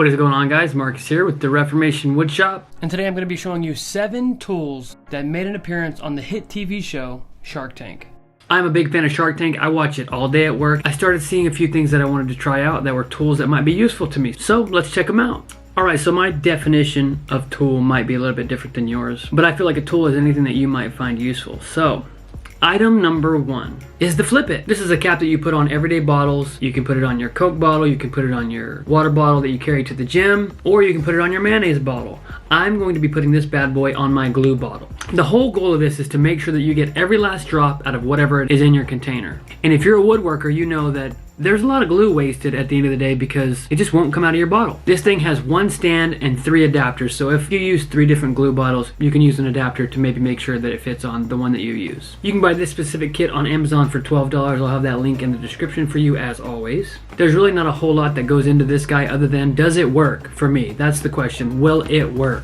What is going on, guys? Marcus here with the Reformation Woodshop. And today I'm going to be showing you 7 tools that made an appearance on the hit TV show Shark Tank. I'm a big fan of Shark Tank. I watch it all day at work. I started seeing a few things that I wanted to try out that were tools that might be useful to me. So let's check them out. Alright, so my definition of tool might be a little bit different than yours, but I feel like a tool is anything that you might find useful. So, item number 1 is the Flip It. This is a cap that you put on everyday bottles. You can put it on your Coke bottle, you can put it on your water bottle that you carry to the gym, or you can put it on your mayonnaise bottle. I'm going to be putting this bad boy on my glue bottle. The whole goal of this is to make sure that you get every last drop out of whatever is in your container. And if you're a woodworker, you know that there's a lot of glue wasted at the end of the day because it just won't come out of your bottle. This thing has 1 stand and 3 adapters, so if you use 3 different glue bottles, you can use an adapter to maybe make sure that it fits on the one that you use. You can buy this specific kit on Amazon for $12. I'll have that link in the description for you as always. There's really not a whole lot that goes into this guy other than, does it work for me? That's the question. Will it work?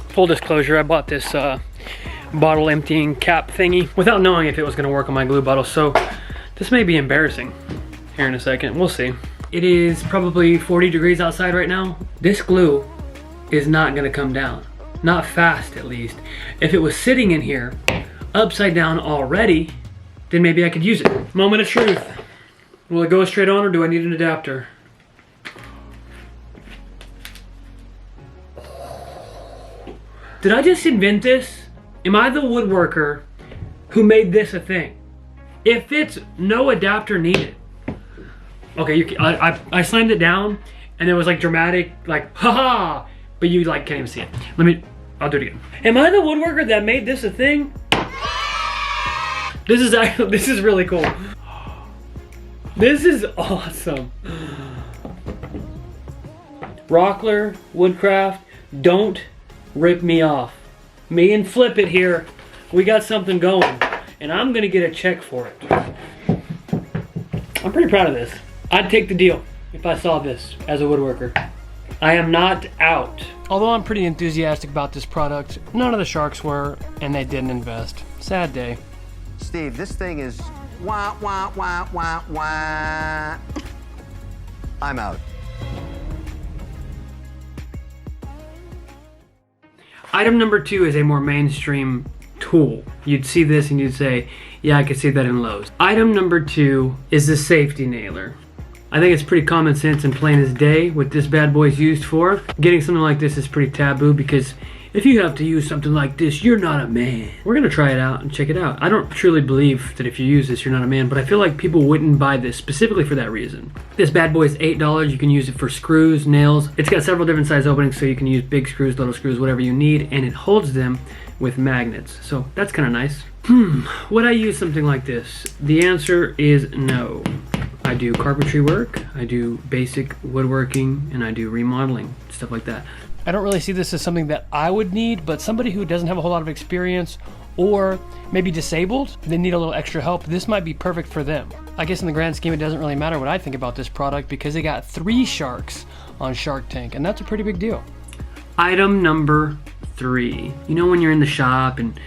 Full disclosure, I bought this bottle emptying cap thingy without knowing if it was going to work on my glue bottle, so this may be embarrassing here in a second. We'll see. It is probably 40 degrees outside right now. This glue is not going to come down. Not fast, at least. If it was sitting in here upside down already, then maybe I could use it. Moment of truth. Will it go straight on or do I need an adapter? Did I just invent this? Am I the woodworker who made this a thing? It fits, no adapter needed. Okay, I slammed it down and it was like dramatic, like haha, but you like can't even see it. I'll do it again. Am I the woodworker that made this a thing? This is really cool. This is awesome. Rockler, Woodcraft, don't rip me off. Me and Flip It here, we got something going, and I'm gonna get a check for it. I'm pretty proud of this. I'd take the deal if I saw this as a woodworker. I am not out. Although I'm pretty enthusiastic about this product, none of the sharks were, and they didn't invest. Sad day. Steve, this thing is wah, wah, wah, wah, wah. I'm out. Item number 2 is a more mainstream tool. You'd see this and you'd say, yeah, I could see that in Lowe's. Item number 2 is the safety nailer. I think it's pretty common sense and plain as day what this bad boy is used for. Getting something like this is pretty taboo because if you have to use something like this, you're not a man. We're gonna try it out and check it out. I don't truly believe that if you use this, you're not a man, but I feel like people wouldn't buy this specifically for that reason. This bad boy is $8. You can use it for screws, nails. It's got several different size openings, so you can use big screws, little screws, whatever you need, and it holds them with magnets. So that's kind of nice. Would I use something like this? The answer is no. I do carpentry work, I do basic woodworking, and I do remodeling, stuff like that. I don't really see this as something that I would need, but somebody who doesn't have a whole lot of experience or maybe disabled, they need a little extra help, this might be perfect for them. I guess in the grand scheme it doesn't really matter what I think about this product because they got 3 sharks on Shark Tank, and that's a pretty big deal. Item number 3. You know when you're in the shop and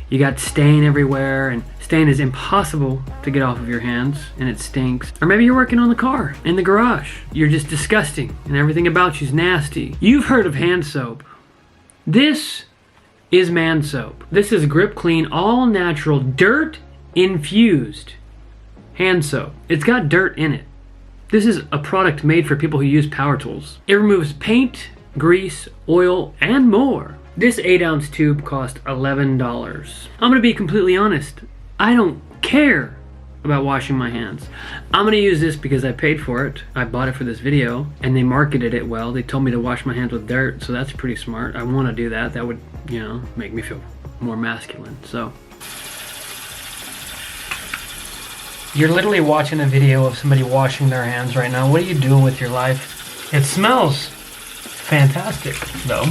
you got stain everywhere, and stain is impossible to get off of your hands and it stinks. Or maybe you're working on the car in the garage. You're just disgusting and everything about you's nasty. You've heard of hand soap. This is man soap. This is grip clean, all natural, dirt infused hand soap. It's got dirt in it. This is a product made for people who use power tools. It removes paint, grease, oil, and more. This 8-ounce tube cost $11. I'm gonna be completely honest. I don't care about washing my hands. I'm gonna use this because I paid for it. I bought it for this video and they marketed it well. They told me to wash my hands with dirt, so that's pretty smart. I wanna do that. That would, you know, make me feel more masculine, so. You're literally watching a video of somebody washing their hands right now. What are you doing with your life? It smells fantastic, though.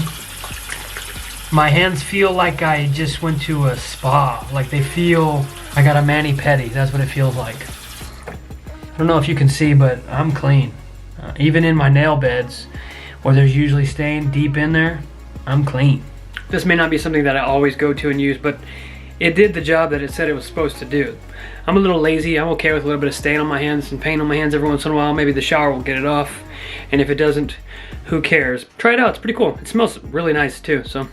My hands feel like I just went to a spa. Like they feel, I got a mani-pedi. That's what it feels like. I don't know if you can see, but I'm clean. Even in my nail beds, where there's usually stain deep in there, I'm clean. This may not be something that I always go to and use, but it did the job that it said it was supposed to do. I'm a little lazy. I'm okay with a little bit of stain on my hands and paint on my hands every once in a while. Maybe the shower will get it off. And if it doesn't, who cares? Try it out, it's pretty cool. It smells really nice too, so.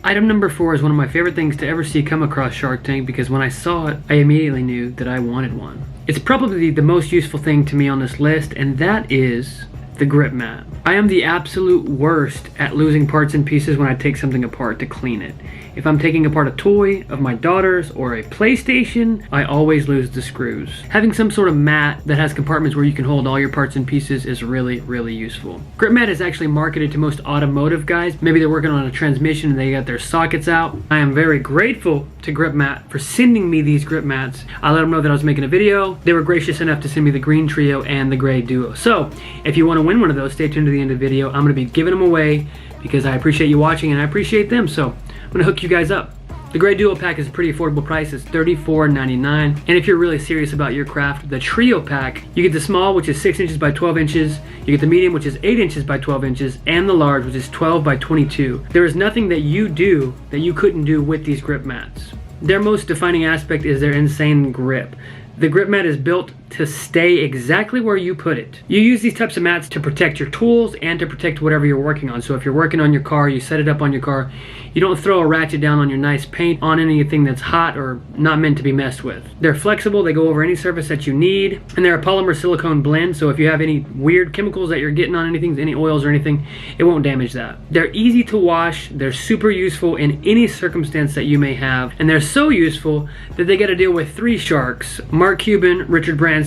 Item number 4 is one of my favorite things to ever see come across Shark Tank because when I saw it, I immediately knew that I wanted one. It's probably the most useful thing to me on this list, and that is the grip mat. I am the absolute worst at losing parts and pieces when I take something apart to clean it. If I'm taking apart a toy of my daughter's or a PlayStation, I always lose the screws. Having some sort of mat that has compartments where you can hold all your parts and pieces is really, really useful. Grip mat is actually marketed to most automotive guys. Maybe they're working on a transmission and they got their sockets out. I am very grateful to Grip Mat for sending me these grip mats. I let them know that I was making a video. They were gracious enough to send me the green trio and the gray duo. So if you want to win one of those, stay tuned to the end of the video. I'm going to be giving them away because I appreciate you watching and I appreciate them. So I'm going to hook you guys up. The gray duo pack is a pretty affordable price. It's $34.99. And if you're really serious about your craft, the trio pack, you get the small, which is 6 inches by 12 inches. You get the medium, which is 8 inches by 12 inches, and the large, which is 12 by 22. There is nothing that you do that you couldn't do with these grip mats. Their most defining aspect is their insane grip. The grip mat is built to stay exactly where you put it. You use these types of mats to protect your tools and to protect whatever you're working on. So if you're working on your car, you set it up on your car, you don't throw a ratchet down on your nice paint on anything that's hot or not meant to be messed with. They're flexible, they go over any surface that you need, and they're a polymer silicone blend, so if you have any weird chemicals that you're getting on anything, any oils or anything, it won't damage that. They're easy to wash, they're super useful in any circumstance that you may have, and they're so useful that they got to deal with 3 sharks: Mark Cuban, Richard Branson,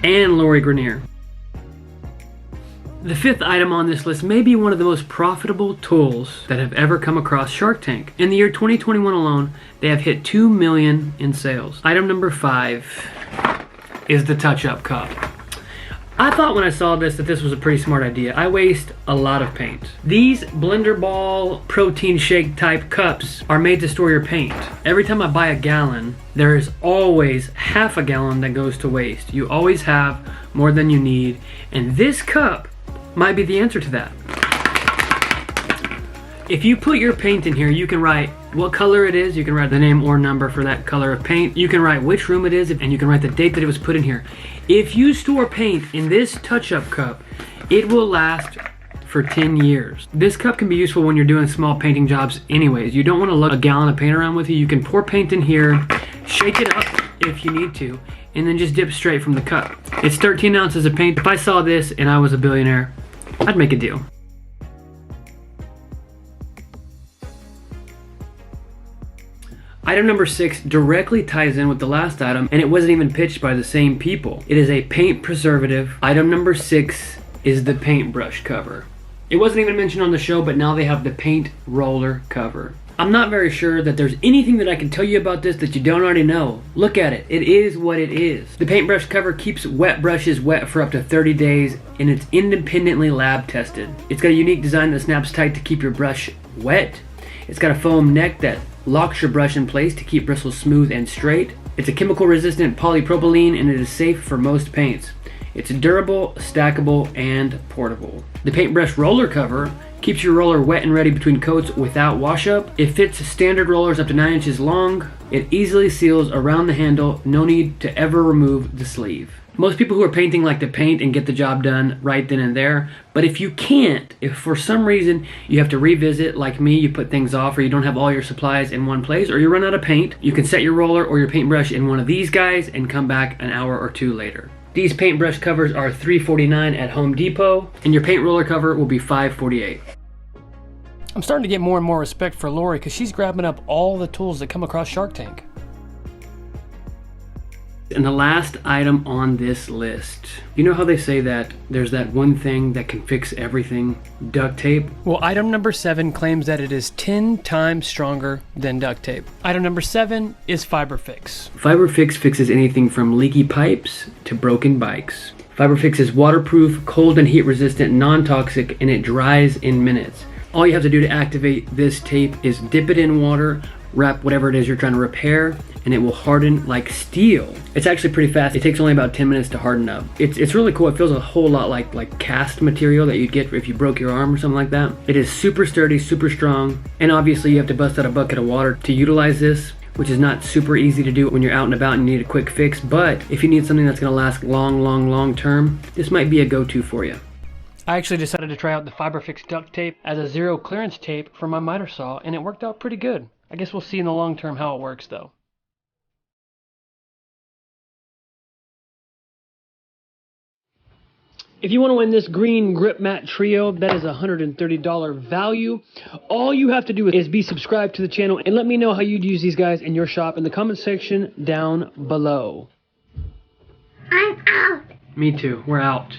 and Lori Grenier. The 5th item on this list may be one of the most profitable tools that have ever come across Shark Tank. In the year 2021 alone, they have hit 2 million in sales. Item number 5 is the TouchUp Cup. I thought when I saw this that this was a pretty smart idea. I waste a lot of paint. These blender ball protein shake type cups are made to store your paint. Every time I buy a gallon, there is always half a gallon that goes to waste. You always have more than you need, and this cup might be the answer to that. If you put your paint in here, you can write what color it is, you can write the name or number for that color of paint, you can write which room it is, and you can write the date that it was put in here. If you store paint in this TouchUp cup, it will last for 10 years. This cup can be useful when you're doing small painting jobs anyways. You don't want to lug a gallon of paint around with you. You can pour paint in here, shake it up if you need to, and then just dip straight from the cup. It's 13 ounces of paint. If I saw this and I was a billionaire, I'd make a deal. Item number 6 directly ties in with the last item, and it wasn't even pitched by the same people. It is a paint preservative. Item number 6 is the paintbrush cover. It wasn't even mentioned on the show, but now they have the paint roller cover. I'm not very sure that there's anything that I can tell you about this that you don't already know. Look at it. It is what it is. The paintbrush cover keeps wet brushes wet for up to 30 days, and it's independently lab tested. It's got a unique design that snaps tight to keep your brush wet. It's got a foam neck that locks your brush in place to keep bristles smooth and straight. It's a chemical resistant polypropylene, and it is safe for most paints. It's durable, stackable, and portable. The paintbrush roller cover keeps your roller wet and ready between coats without wash up. It fits standard rollers up to 9 inches long. It easily seals around the handle. No need to ever remove the sleeve. Most people who are painting like to paint and get the job done right then and there, but if you can't, if for some reason you have to revisit, like me, you put things off or you don't have all your supplies in one place or you run out of paint, you can set your roller or your paintbrush in one of these guys and come back an hour or 2 later. These paintbrush covers are $3.49 at Home Depot, and your paint roller cover will be $5.48. I'm starting to get more and more respect for Lori because she's grabbing up all the tools that come across Shark Tank. And the last item on this list, you know how they say that there's that one thing that can fix everything? Duct tape? Well, item number 7 claims that it is 10 times stronger than duct tape. Item number 7 is Fiberfix. Fiberfix fixes anything from leaky pipes to broken bikes. Fiberfix is waterproof, cold and heat resistant, non-toxic, and it dries in minutes. All you have to do to activate this tape is dip it in water, wrap whatever it is you're trying to repair, and it will harden like steel. It's actually pretty fast. It takes only about 10 minutes to harden up. It's really cool. It feels a whole lot like cast material that you'd get if you broke your arm or something like that. It is super sturdy, super strong, and obviously you have to bust out a bucket of water to utilize this. which is not super easy to do when you're out and about and you need a quick fix. But if you need something that's going to last long term, this might be a go-to for you. I actually decided to try out the Fiberfix duct tape as a zero clearance tape for my miter saw, and it worked out pretty good. I guess we'll see in the long term how it works though. If you want to win this green grip mat trio, that is a $130 value. All you have to do is be subscribed to the channel and let me know how you'd use these guys in your shop in the comment section down below. I'm out. Me too. We're out.